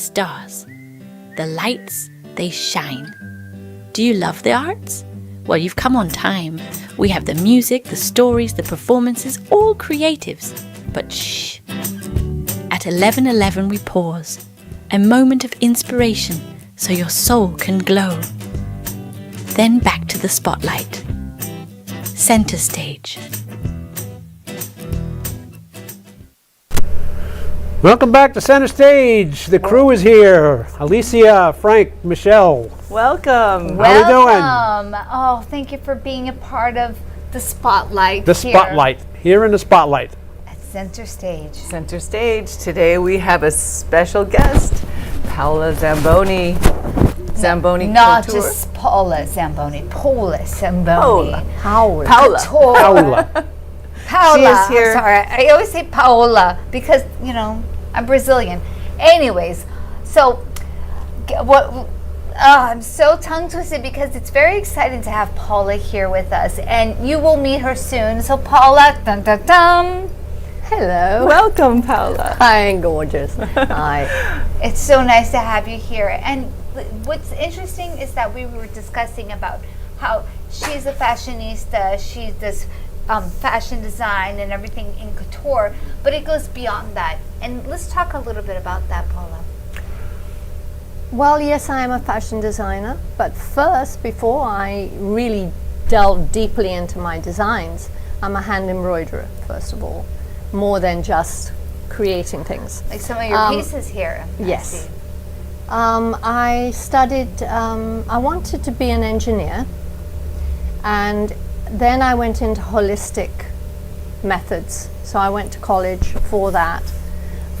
stars. The lights, they shine. Do you love the arts? Well, you've come on time. We have the music, the stories, the performances, all creatives. But shh. At 11:11 we pause. A moment of inspiration so your soul can glow. Then back to the spotlight. Center stage. Welcome back to Center Stage. The crew is here. Alicia, Frank, Michelle. Welcome. How we doing? Oh, thank you for being a part of the spotlight. The spotlight. Here in the spotlight. At Center Stage. Center Stage. Today we have a special guest, Paola Zambony. Zambony Not Couture. just Paola Zambony. Paola Zambony. Paola. Paola. Paola. She is here. I'm sorry. I always say Paola because, you know, I'm Brazilian. Anyways, so I'm so tongue twisted because it's very exciting to have Paola here with us, and you will meet her soon. So Paola, dun dun dun. Hello. Welcome, Paola. Hi, gorgeous. Hi. It's so nice to have you here. And what's interesting is that we were discussing about how she's a fashionista. She does fashion design and everything in couture, but it goes beyond that. And let's talk a little bit about that, Paola. Well, yes, I am a fashion designer, but first, before I really delve deeply into my designs, I'm a hand embroiderer, first of all, more than just creating things. Like some of your pieces here. Yes. I studied, I wanted to be an engineer, and then I went into holistic methods. So I went to college for that,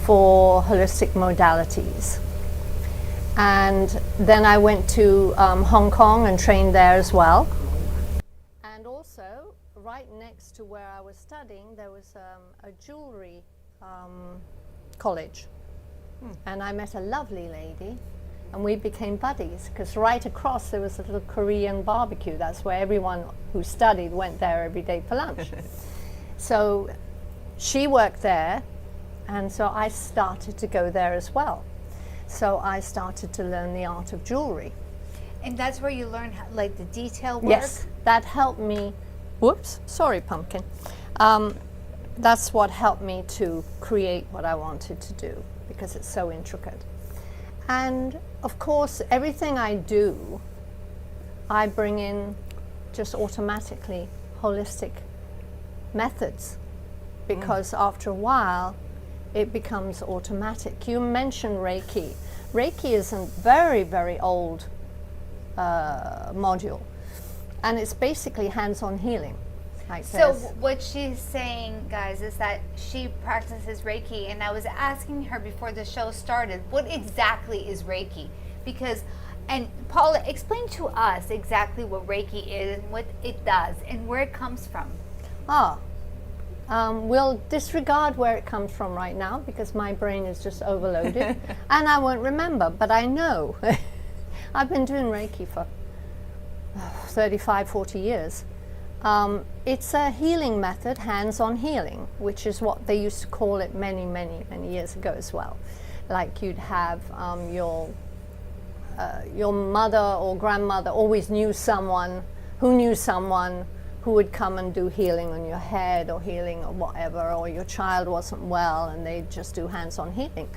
for holistic modalities. And then I went to Hong Kong and trained there as well. And also, right next to where I was studying, there was a jewelry college. And I met a lovely lady, and we became buddies, because right across there was a little Korean barbecue. That's where everyone who studied went there every day for lunch. So she worked there, and so I started to go there as well. So I started to learn the art of jewelry. And that's where you learn like the detail work? Yes, that helped me. Whoops, sorry, pumpkin. That's what helped me to create what I wanted to do, because it's so intricate. And of course, everything I do, I bring in just automatically holistic methods, because after a while, it becomes automatic. You mentioned Reiki. Reiki is a very, very old module, and it's basically hands-on healing. Like so what she's saying, guys, is that she practices Reiki, and I was asking her before the show started, what exactly is Reiki? Because, and Paola, explain to us exactly what Reiki is and what it does and where it comes from. We'll disregard where it comes from right now, because my brain is just overloaded and I won't remember, but I know. I've been doing Reiki for 35, 40 years. It's a healing method, hands-on healing, which is what they used to call it many, many, many years ago as well. Like you'd have your mother or grandmother always knew someone who would come and do healing on your head or healing or whatever, or your child wasn't well and they'd just do hands-on healing.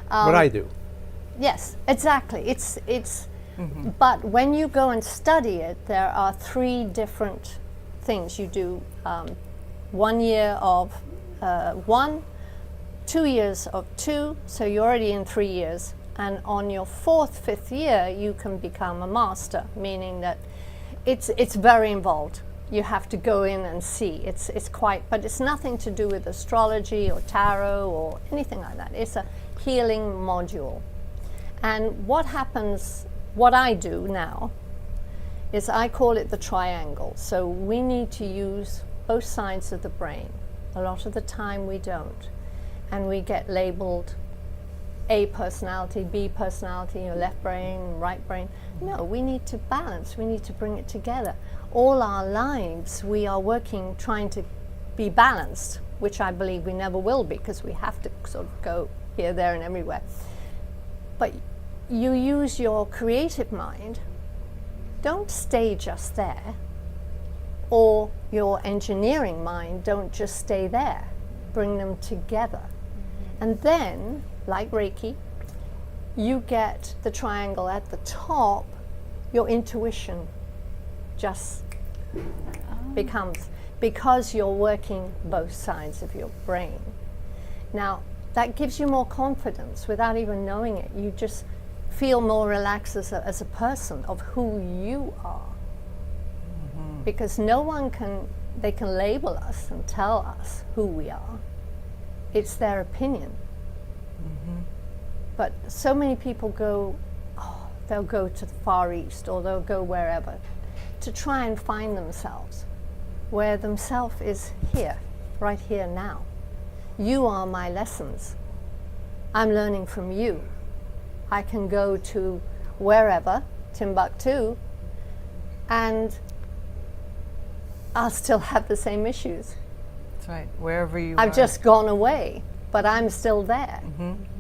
What I do. Yes, exactly. It's but when you go and study it, there are 3 different things. You do 1 year of 1, 2 years of 2, so you're already in 3 years. And on your 4th, 5th year, you can become a master, meaning that it's very involved. You have to go in and see. It's quite, but it's nothing to do with astrology or tarot or anything like that. It's a healing module. And what happens, what I do now, is I call it the triangle. So we need to use both sides of the brain. A lot of the time we don't. And we get labeled A personality, B personality, your left brain, right brain. No, we need to balance. We need to bring it together. All our lives we are working, trying to be balanced, which I believe we never will be, because we have to sort of go here, there and everywhere. but you use your creative mind. Don't stay just there, or your engineering mind, don't just stay there. Bring them together. And then, like Reiki, you get the triangle at the top, your intuition just becomes, because you're working both sides of your brain. Now, that gives you more confidence without even knowing it. You just feel more relaxed as a person of who you are. Because no one can, they can label us and tell us who we are. It's their opinion. But so many people go, they'll go to the Far East or they'll go wherever to try and find themselves, where themselves is here, right here now. You are my lessons. I'm learning from you. I can go to wherever, Timbuktu, and I'll still have the same issues. That's right. Wherever you are. I've just gone away, but I'm still there.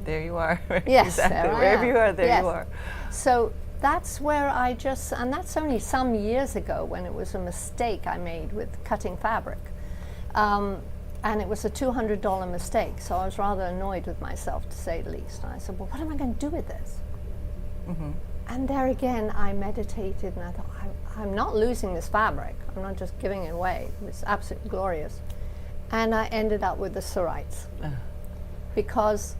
There you are. Yes, exactly. there I Wherever am. you are, there Yes. you are. So that's where I just, and that's only some years ago when it was a mistake I made with cutting fabric. And it was a $200 mistake, so I was rather annoyed with myself, to say the least. And I said, well, what am I going to do with this? And there again, I meditated and I thought, I'm not losing this fabric. I'm not just giving it away. It's absolutely glorious. And I ended up with the Sorites. Because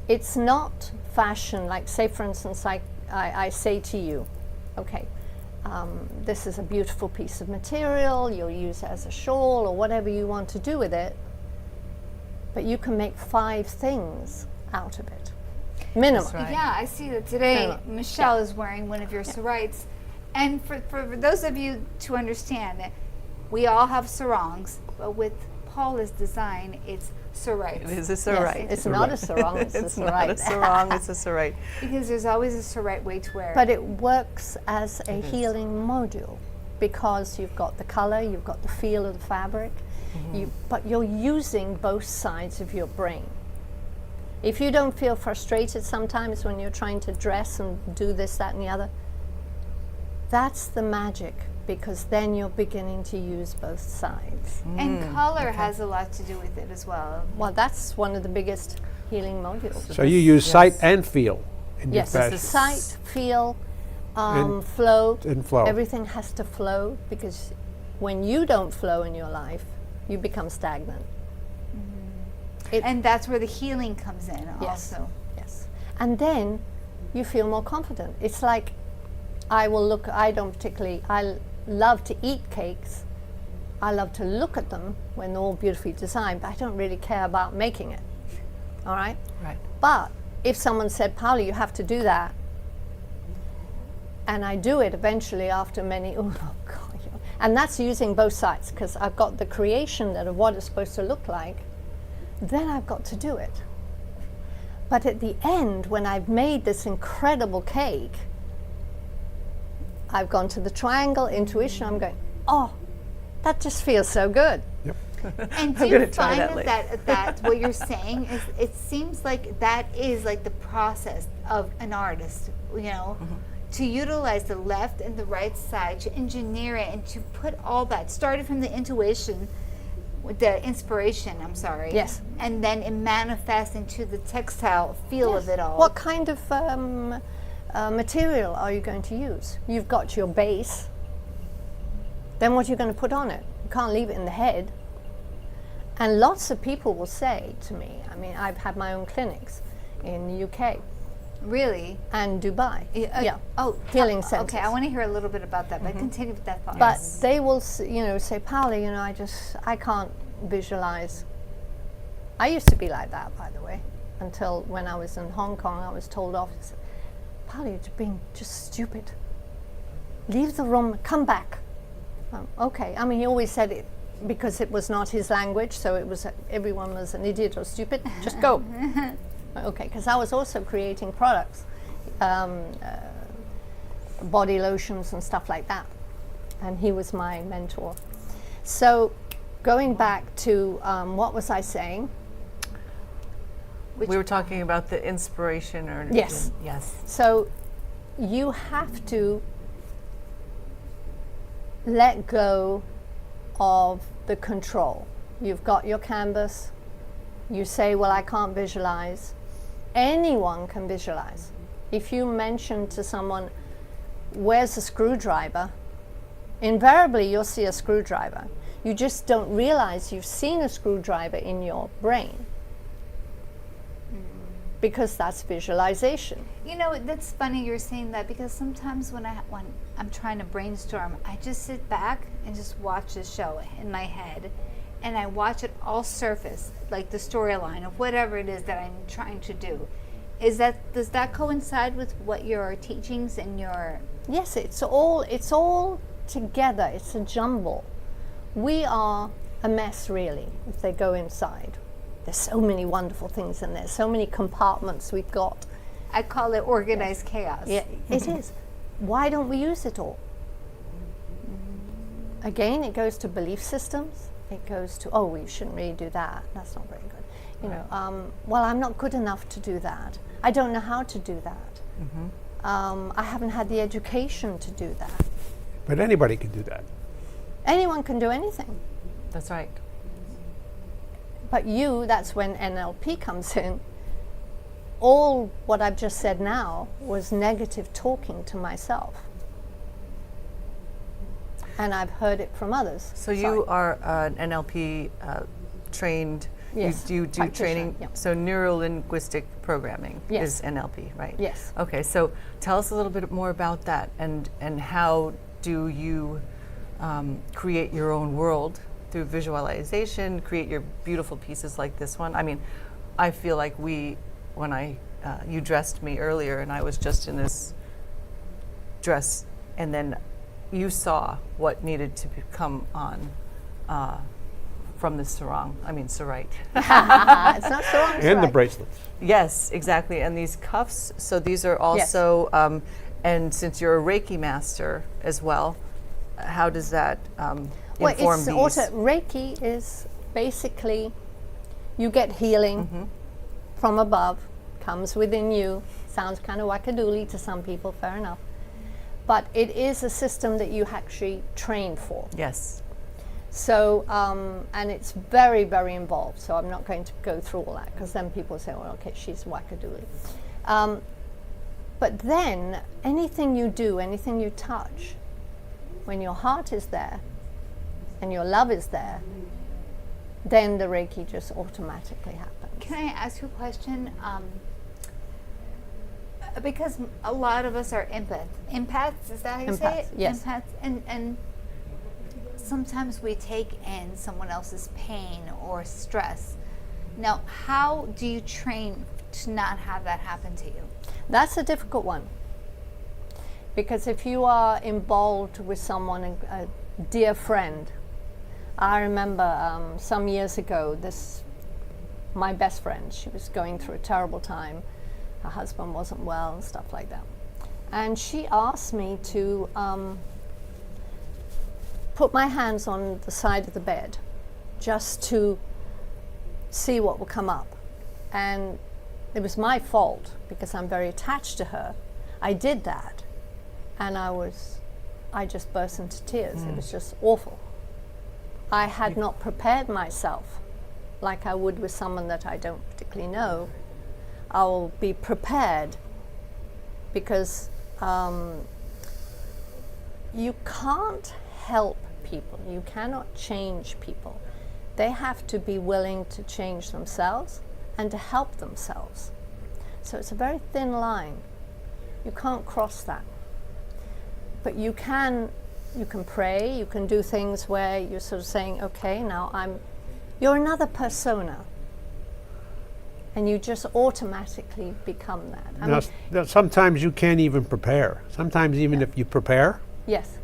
it's not fashion, like say for instance, I say to you, okay, this is a beautiful piece of material, you'll use it as a shawl or whatever you want to do with it, but you can make 5 things out of it, minimum. That's right. Yeah, I see that today. No. Michelle is wearing one of your sarites. And for those of you to understand that we all have sarongs, but with Paula's design, it's sarites. It is a sarite. Yes, it's not a sarong, it's a not a sarite. sarong, it's a sarite. Because there's always a sarite way to wear it. But it works as a healing module because you've got the color, you've got the feel of the fabric, but you're using both sides of your brain. If you don't feel frustrated sometimes when you're trying to dress and do this, that, and the other, that's the magic, because then you're beginning to use both sides. And color has a lot to do with it as well. Well, that's one of the biggest healing modules. So you use sight and feel in your Yes, fashion. sight, feel, And- flow. and flow. Everything has to flow, because when you don't flow in your life, you become stagnant. And that's where the healing comes in Yes. also. Yes. And then you feel more confident. It's like I love to eat cakes. I love to look at them when they're all beautifully designed, but I don't really care about making it. All right? Right. But if someone said, Paola, you have to do that, and I do it eventually after many, oh God, and that's using both sides, because I've got the creation that of what it's supposed to look like, then I've got to do it. But at the end, when I've made this incredible cake, I've gone to the triangle, intuition, I'm going, oh, that just feels so good. And do I'm you gonna try find that that what you're saying is, it seems like that is like the process of an artist, you know, to utilize the left and the right side, to engineer it and to put all that, started from the intuition, with the inspiration, I'm sorry. Yes. And then it manifests into the textile feel of it all. What kind of material are you going to use? You've got your base. Then what are you going to put on it? You can't leave it in the head. And lots of people will say to me, I mean, I've had my own clinics in the UK Really? and Dubai. Yeah. Oh, Healing centers. Okay, I want to hear a little bit about that, but continue with that thought. But they will, say, Paola, I can't visualize. I used to be like that, by the way, until when I was in Hong Kong, I was told off. Paola, you're being just stupid. Leave the room, come back. Okay. I mean, he always said it because it was not his language, so it was everyone was an idiot or stupid. Just go. Okay, because I was also creating products, body lotions and stuff like that, and he was my mentor. So, going back to what was I saying? We were talking about the inspiration or Yes. Yes. So you have to let go of the control. You've got your canvas. You say, well, I can't visualize. Anyone can visualize. If you mention to someone, where's a screwdriver? Invariably, you'll see a screwdriver. You just don't realize you've seen a screwdriver in your brain. Because that's visualization. You know, that's funny you're saying that, because sometimes when I'm trying to brainstorm, I just sit back and just watch the show in my head, and I watch it all surface, like the storyline of whatever it is that I'm trying to do. Does that coincide with what your teachings and your... Yes, it's all together. It's a jumble. We are a mess, really, if they go inside. There's so many wonderful things in there, so many compartments we've got. I call it organized chaos. Yeah, it is. Why don't we use it all? Again, it goes to belief systems. It goes to, oh, we shouldn't really do that. That's not very good. You know, well, I'm not good enough to do that. I don't know how to do that. I haven't had the education to do that. But anybody can do that. Anyone can do anything. That's right. But that's when NLP comes in. All what I've just said now was negative talking to myself. And I've heard it from others. So you are an NLP trained. Yes, You do training. yeah. So neuro-linguistic programming Yes. is NLP, right? Yes. Okay. So tell us a little bit more about that, and how do you create your own world through visualization? Create your beautiful pieces like this one. I mean, I feel like when you dressed me earlier, and I was just in this dress, and then you saw what needed to come on from this sarong. I mean, sarite. It's not so wrong. And the bracelets. Yes, exactly. And these cuffs. So these are also, and since you're a Reiki master as well, how does that inform these? Reiki is basically, you get healing from above, comes within you. Sounds kind of wackadoodly to some people, fair enough. But it is a system that you actually train for. Yes. So, and it's very, very involved. So I'm not going to go through all that, because then people say, well, okay, she's wackadoodly. But then anything you do, anything you touch, when your heart is there and your love is there, then the Reiki just automatically happens. Can I ask you a question? Because a lot of us are empaths, is that how you say it? Yes. Empaths, and sometimes we take in someone else's pain or stress. Now, how do you train to not have that happen to you? That's a difficult one. Because if you are involved with someone, a dear friend, I remember some years ago, my best friend, she was going through a terrible time. Her husband wasn't well and stuff like that. And she asked me to put my hands on the side of the bed just to see what would come up. And it was my fault because I'm very attached to her. I did that. And I just burst into tears. It was just awful. I had not prepared myself like I would with someone that I don't particularly know. I'll be prepared because you can't help people. You cannot change people. They have to be willing to change themselves and to help themselves. So it's a very thin line. You can't cross that. But you can pray, you can do things where you're sort of saying, okay, now you're another persona. And you just automatically become that. Now, sometimes you can't even prepare. Sometimes even if you prepare, Yes.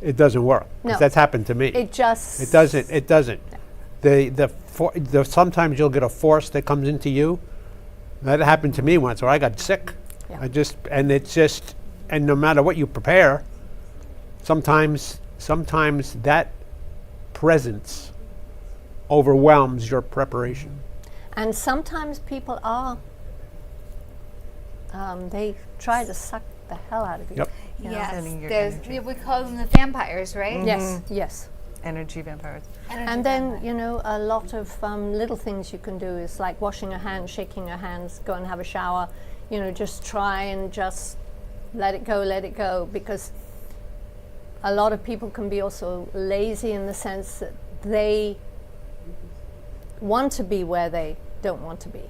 it doesn't work. 'Cause No. that's happened to me. It just... It doesn't. It doesn't. Sometimes you'll get a force that comes into you. That happened to me once, where I got sick. Yeah. And no matter what you prepare, sometimes that presence overwhelms your preparation. And sometimes people are, they try to suck the hell out of you. Yep. Yeah, sending your Yes, energy. we call them the vampires, right? Yes, yes. Energy vampires. And then, you know, a lot of little things you can do is like washing your hands, shaking your hands, go and have a shower, you know, just try and just let it go, because a lot of people can be also lazy in the sense that they want to be where they don't want to be.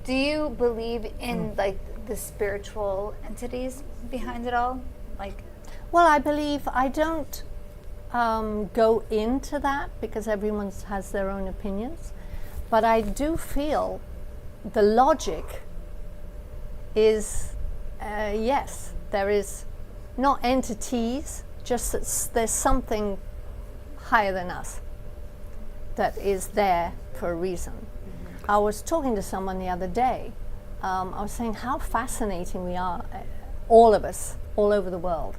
Do you believe in like the spiritual entities behind it all? Like, Well, I believe I don't go into that because everyone has their own opinions, but I do feel the logic is yes, there is not entities, just that there's something higher than us that is there for a reason. I was talking to someone the other day. I was saying how fascinating we are, all of us, all over the world.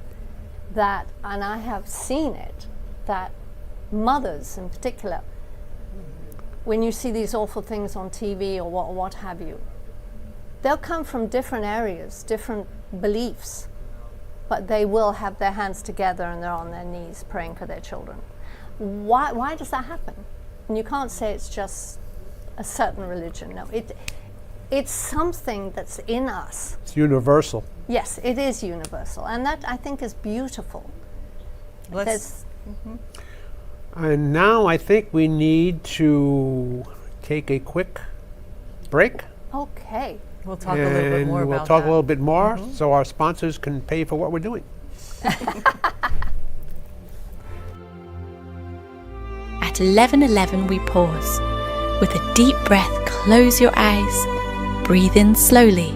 That, and I have seen it, that mothers in particular, when you see these awful things on TV or what have you, they'll come from different areas, different beliefs, but they will have their hands together and they're on their knees praying for their children. Why does that happen? And you can't say it's just a certain religion. No, it's something that's in us. It's universal. Yes, it is universal, and that I think is beautiful. Let's And now I think we need to take a quick break. Okay. we'll talk a little bit And more we'll about talk that. a little bit more so our sponsors can pay for what we're doing. At 11:11 we pause. With a deep breath, close your eyes. Breathe in slowly.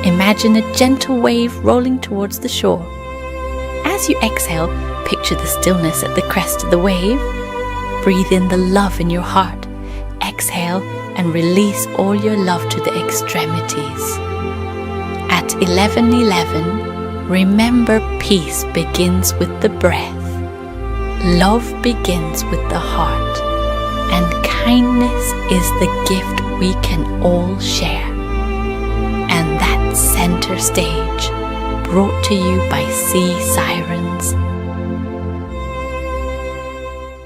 Imagine a gentle wave rolling towards the shore. As you exhale, picture the stillness at the crest of the wave. Breathe in the love in your heart. Exhale and release all your love to the extremities. At 11:11, remember peace begins with the breath. Love begins with the heart. And kindness is the gift we can all share. And that's Center Stage, brought to you by Sea Sirens.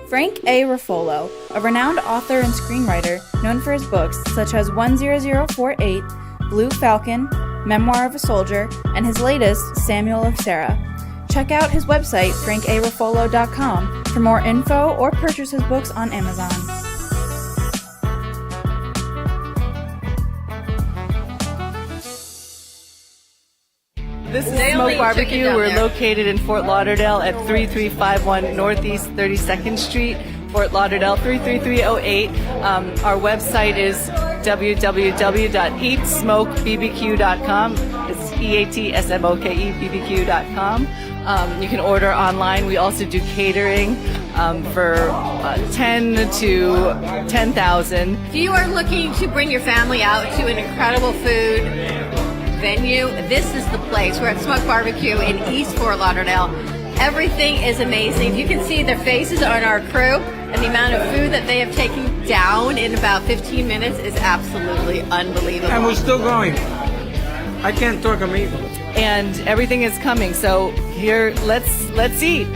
Frank A. Ruffolo, a renowned author and screenwriter known for his books such as 10048, Blue Falcon, Memoir of a Soldier, and his latest, Samuel of Sarah. Check out his website, frankaruffolo.com, for more info or purchase his books on Amazon. This is Smoke Barbecue. We're located in Fort Lauderdale at 3351 Northeast 32nd Street, Fort Lauderdale 33308. Our website is www.eatsmokebbq.com. It's EATSMOKEBBQ.com. You can order online. We also do catering for 10 to 10,000. If you are looking to bring your family out to an incredible food venue, this is the place. We're at Smoke Barbecue in East Fort Lauderdale. Everything is amazing. You can see their faces on our crew, and the amount of food that they have taken down in about 15 minutes is absolutely unbelievable. And we're still going. I can't talk them either. And everything is coming. So here, let's eat.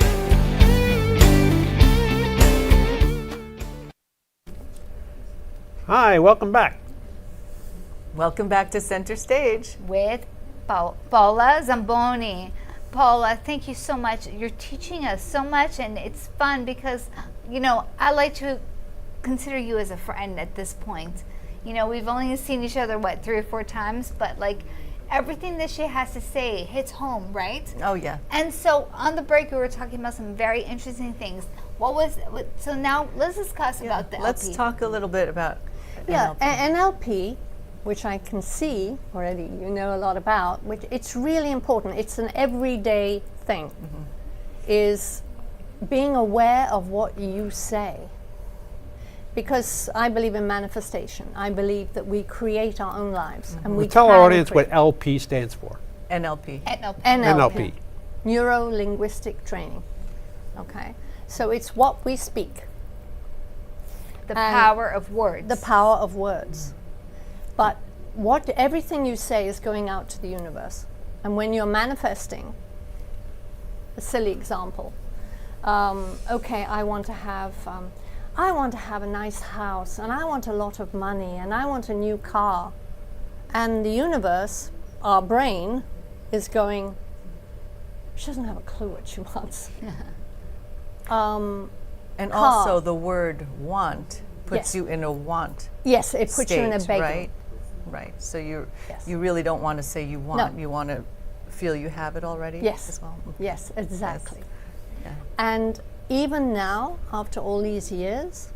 Hi, welcome back. Welcome back to Center Stage. with Paola Zambony. Paola, thank you so much. You're teaching us so much, and it's fun because, you know, I like to consider you as a friend at this point. You know, we've only seen each other, 3 or 4 times, but like everything that she has to say hits home, right? Oh, yeah. And so on the break, we were talking about some very interesting things. So now let's discuss about the Let's LP. talk a little bit about Yeah, NLP. NLP, which I can see already you know a lot about, which it's really important. It's an everyday thing, is being aware of what you say. Because I believe in manifestation. I believe that we create our own lives. And we Tell our can audience what create. LP stands for. NLP. NLP. NLP. NLP. Neuro-linguistic training. Okay. So it's what we speak, The And power of words. the power of words. But everything you say is going out to the universe. And when you're manifesting, a silly example, okay, I want to have a nice house, and I want a lot of money, and I want a new car. And the universe, our brain, is going, she doesn't have a clue what she wants. And car. also the word want puts Yes. you in a want Yes, it puts you in a state, begging. right? Right. So Yes. you really don't want to say you want. No. You want to feel you have it already Yes. as well. Yes, exactly. Yeah. And even now, after all these years,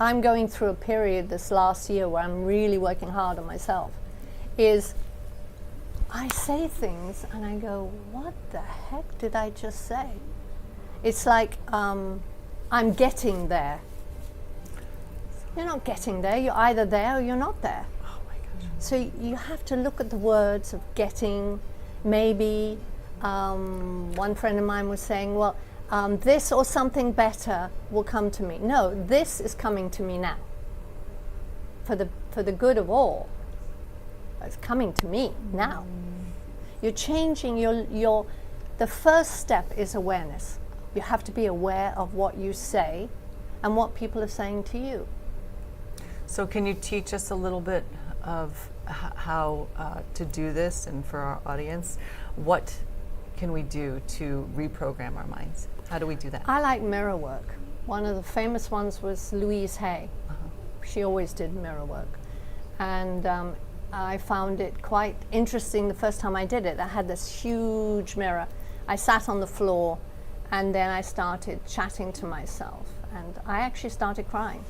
I'm going through a period this last year where I'm really working hard on myself. Is I say things and I go, what the heck did I just say? It's like I'm getting there. You're not getting there. You're either there or you're not there. Oh my gosh. So you have to look at the words of getting, maybe. One friend of mine was saying, well, this or something better will come to me. No, this is coming to me now. For the good of all. It's coming to me now. You're changing the first step is awareness. You have to be aware of what you say and what people are saying to you. So can you teach us a little bit of how to do this, and for our audience, what can we do to reprogram our minds? How do we do that? I like mirror work. One of the famous ones was Louise Hay. She always did mirror work. And I found it quite interesting the first time I did it. I had this huge mirror. I sat on the floor and then I started chatting to myself. And I actually started crying.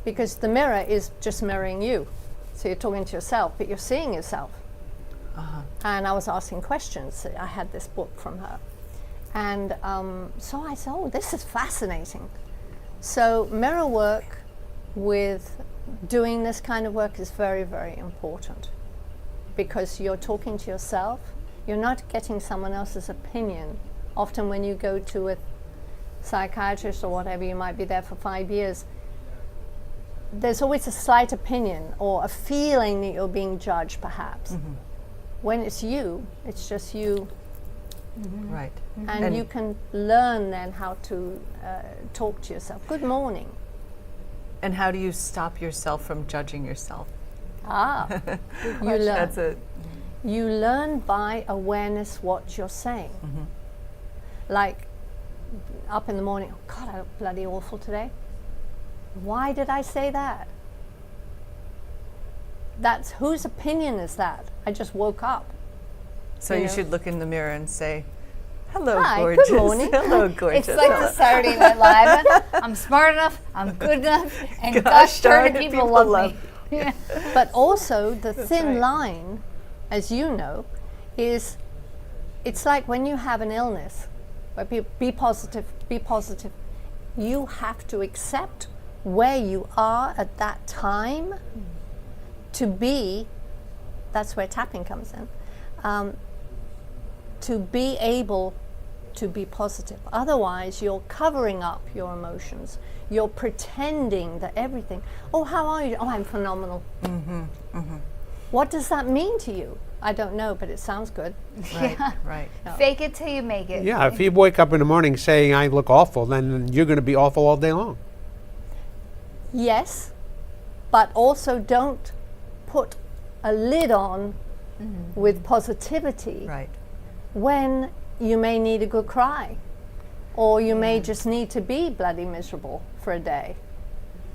Because the mirror is just mirroring you. So you're talking to yourself, but you're seeing yourself. And I was asking questions. I had this book from her. And so I said, oh, this is fascinating. So mirror work with doing this kind of work is very, very important. Because you're talking to yourself. You're not getting someone else's opinion. Often when you go to a psychiatrist or whatever, you might be there for 5 years. There's always a slight opinion or a feeling that you're being judged, perhaps. When it's you, it's just you. Right. And you can learn then how to talk to yourself. Good morning. And how do you stop yourself from judging yourself? You learn. That's it. You learn by awareness what you're saying. Like up in the morning, oh God, I look bloody awful today. Why did I say that? That's whose opinion is that? I just woke up. So you should look in the mirror and say, hello, Hi, gorgeous. good morning. Hello, gorgeous. It's like the Saturday Night Live. I'm smart enough, I'm good enough, and gosh darn it, people love me. But also the thin line, as you know, is it's like when you have an illness, where people be positive, you have to accept where you are at that time to be, that's where tapping comes in, to be able to be positive. Otherwise, you're covering up your emotions. You're pretending that everything, oh, how are you? Oh, I'm phenomenal. What does that mean to you? I don't know, but it sounds good. Right. Fake it till you make it. Yeah, if you wake up in the morning saying I look awful, then you're going to be awful all day long. Yes, but also don't put a lid on with positivity Right. when you may need a good cry, or you may just need to be bloody miserable for a day.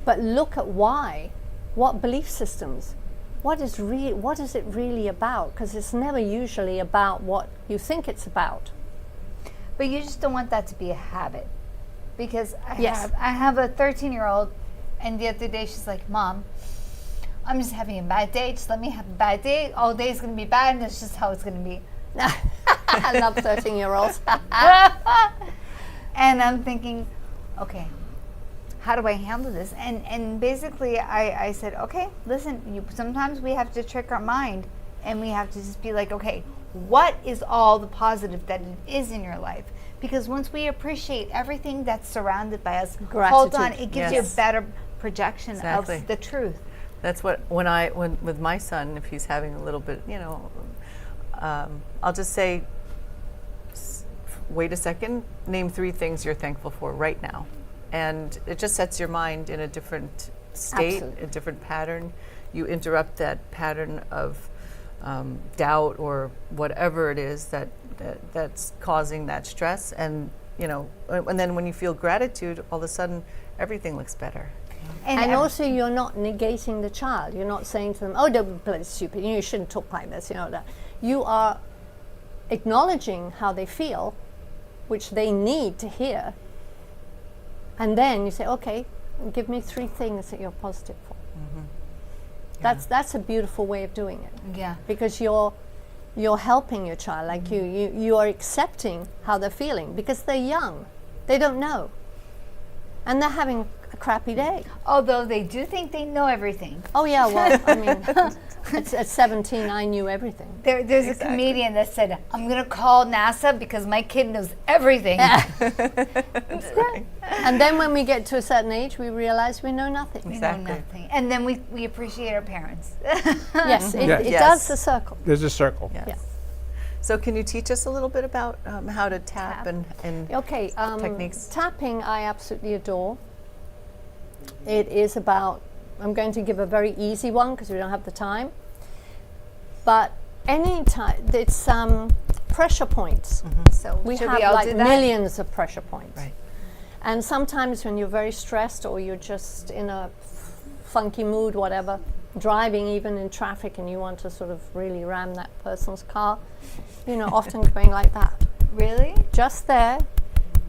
But look at why, what belief systems, what is it really about? Because it's never usually about what you think it's about. But you just don't want that to be a habit. Because Yes. I have a 13-year-old, and the other day she's like, Mom, I'm just having a bad day. Just let me have a bad day. All day is going to be bad, and that's just how it's going to be. I love 13-year-olds. And I'm thinking, okay, how do I handle this? And basically I said, okay, listen, sometimes we have to trick our mind, and we have to just be like, okay, what is all the positive that it is in your life? Because once we appreciate everything that's surrounded by us, hold Gratitude. on, it gives you a Yes. better projection Exactly. of the truth. That's what when with my son, if he's having a little bit, I'll just say, wait a second, name 3 things you're thankful for right now, and it just sets your mind in a different state, Absolutely. a different pattern. You interrupt that pattern of doubt or whatever it is that's causing that stress, and and then when you feel gratitude, all of a sudden everything looks better. And also, you're not negating the child. You're not saying to them, "Oh, don't be bloody stupid. You shouldn't talk like this." That. You are acknowledging how they feel, which they need to hear, and then you say, "Okay, give me 3 things that you're positive for." That's a beautiful way of doing it. Yeah. Because you're helping your child, like you are accepting how they're feeling, because they're young, they don't know, and they're having a crappy day. Although they do think they know everything. Oh yeah, well, I mean, at 17, I knew everything. There's a comedian that said, "I'm going to call NASA because my kid knows everything." And then when we get to a certain age, we realize we know nothing. We Exactly. know nothing. And then we appreciate our parents. Yes, it Yes. does the circle. There's a circle. Yes. Yeah. So can you teach us a little bit about how to tap and Okay, techniques? tapping I absolutely adore. It is about, I'm going to give a very easy one because we don't have the time, but any time, it's pressure points. So We should have we all like do that? millions of pressure points. Right. And sometimes when you're very stressed or you're just in a funky mood, whatever, driving even in traffic and you want to sort of really ram that person's car, often going like that. Really? Just there,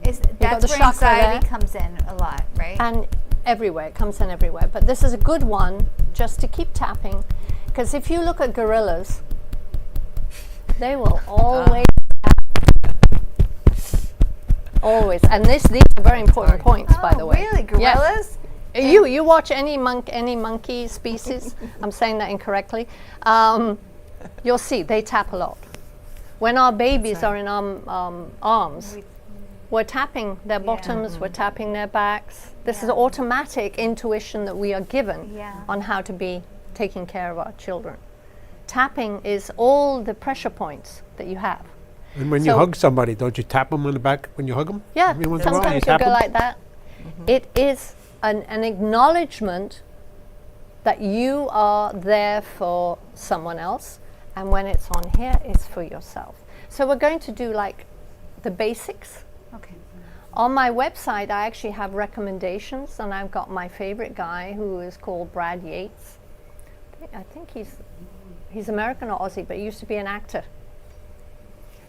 That's the where chakra anxiety there. comes in a lot, right? and everywhere, it comes in everywhere. But this is a good one just to keep tapping, because if you look at gorillas, they will always always. And these are very important points, by the way. Really? Yes. Gorillas? You watch any monkey species, I'm saying that incorrectly, you'll see they tap a lot. When our babies are in our arms, we're tapping their bottoms, we're tapping their backs. This is automatic intuition that we are given on how to be taking care of our children. Tapping is all the pressure points that you have. And when you hug somebody, don't you tap them on the back when you hug them? Yeah, Every once in a while, sometimes you you tap go 'em? like that. It is an acknowledgement that you are there for someone else, and when it's on here, it's for yourself. So we're going to do like the basics. Okay. On my website, I actually have recommendations, and I've got my favorite guy who is called Brad Yates. I think he's American or Aussie, but he used to be an actor.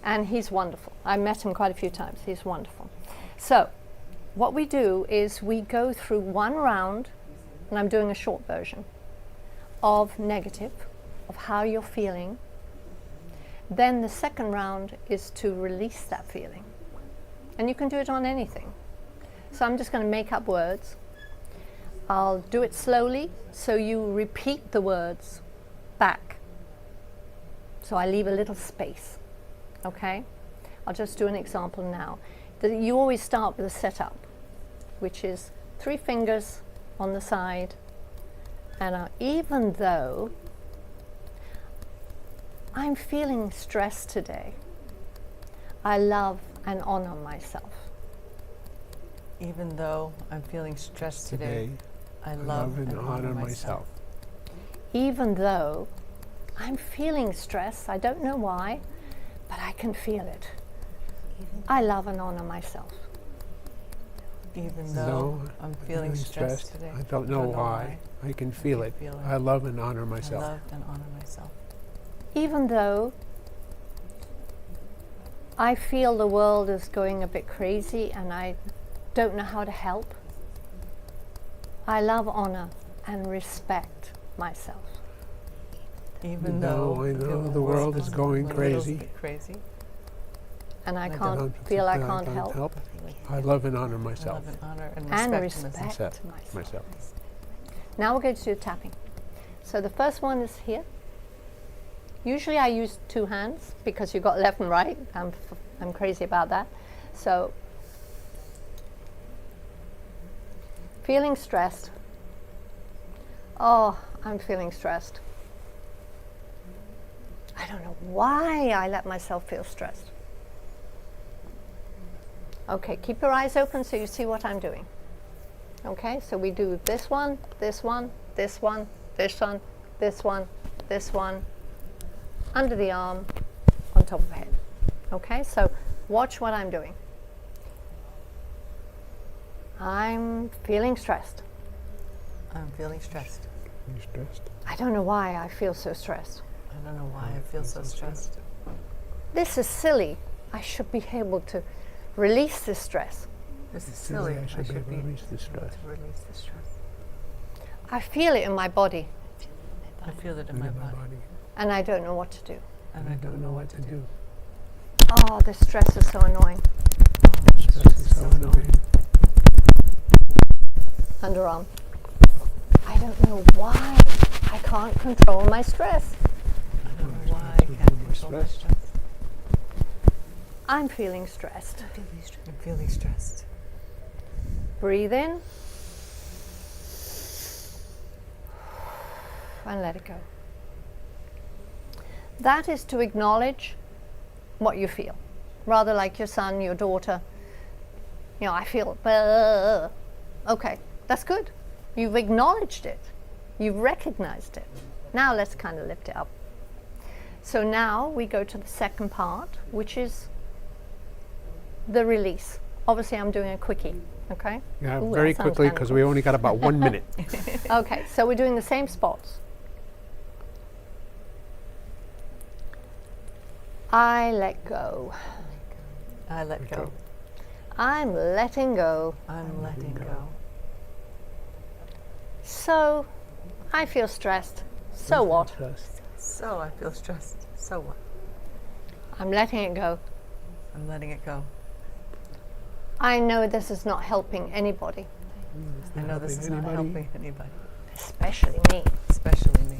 And he's wonderful. I met him quite a few times. He's wonderful. So what we do is we go through one round, and I'm doing a short version, of negative, of how you're feeling. Then the second round is to release that feeling. And you can do it on anything. So I'm just going to make up words. I'll do it slowly, so you repeat the words back. So I leave a little space. Okay? I'll just do an example now. You always start with a setup, which is 3 fingers on the side. And even though I'm feeling stressed today, I love and honor myself. Even though I'm feeling stressed today, I love and honor myself. Even though I'm feeling stress, I don't know why, but I can feel it. I love and honor myself. Even though I'm feeling stressed today, I don't know why. I can feel it. I love and honor I myself. love and honor myself. Even though I feel the world is going a bit crazy and I don't know how to help, I love, honor, and respect myself. Even though I know the world is going crazy, And I don't can't feel I can't help. I love and honor I myself. love and honor and And respect respect myself. myself. Now we're going to do tapping. So the first one is here. Usually I use 2 hands because you've got left and right. I'm crazy about that. So, feeling stressed. Oh, I'm feeling stressed. I don't know why I let myself feel stressed. Okay, keep your eyes open so you see what I'm doing. Okay, so we do this one, this one, this one, this one, this one, this one, under the arm, on top of the head. Okay, so watch what I'm doing. I'm feeling stressed. I'm feeling stressed. You stressed? I don't know why I feel so stressed. I don't know why I feel so stressed. This is silly. I should be able to release this stress. This is silly. I should be able to release this stress. To release the stress. I feel it in my body, I feel it in my body. and I don't know what to do. And I don't know what to do. Oh, this stress is so annoying. Stress is so annoying. Underarm. I don't know why I can't control my stress. I don't know why I can't control my stress. I'm feeling stressed. I'm feeling stressed. Breathe in. And let it go. That is to acknowledge what you feel. Rather like your son, your daughter. You know, I feel, okay, that's good. You've acknowledged it. You've recognized it. Now let's kind of lift it up. So now we go to the second part, which is the release. Obviously, I'm doing a quickie, okay? Yeah, Ooh, very that sounds quickly kind of because we only got about 1 minute. Okay, so we're doing the same spots. I let go. I let go. I'm letting go. I'm letting go. So, I feel stressed. So what? Stressed. So I feel stressed. So what? I'm letting it go. I'm letting it go. I know this is not helping anybody, I know this is not helping anybody, especially me. especially me.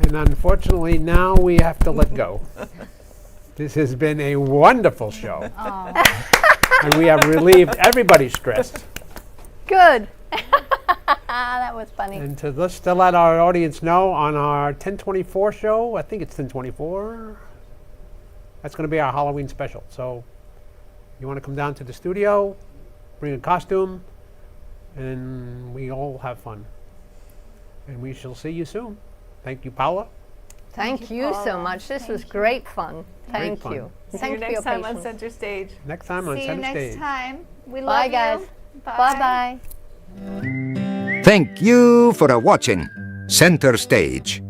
And unfortunately, now we have to let go. This has been a wonderful show. And we have relieved everybody's stress. Good. That was funny. And let's to let our audience know, on our 10/24 show, I think it's 10/24, that's going to be our Halloween special. So you want to come down to the studio, bring a costume, and we all have fun. And we shall see you soon. Thank you, Paola. Thank you so much. This was great fun. Thank fun. you. See Thank you for your next time on patience. Center Stage. Next time on See you Center next Stage. time. We love Bye, you. guys. Bye-bye. Thank you for watching Center Stage.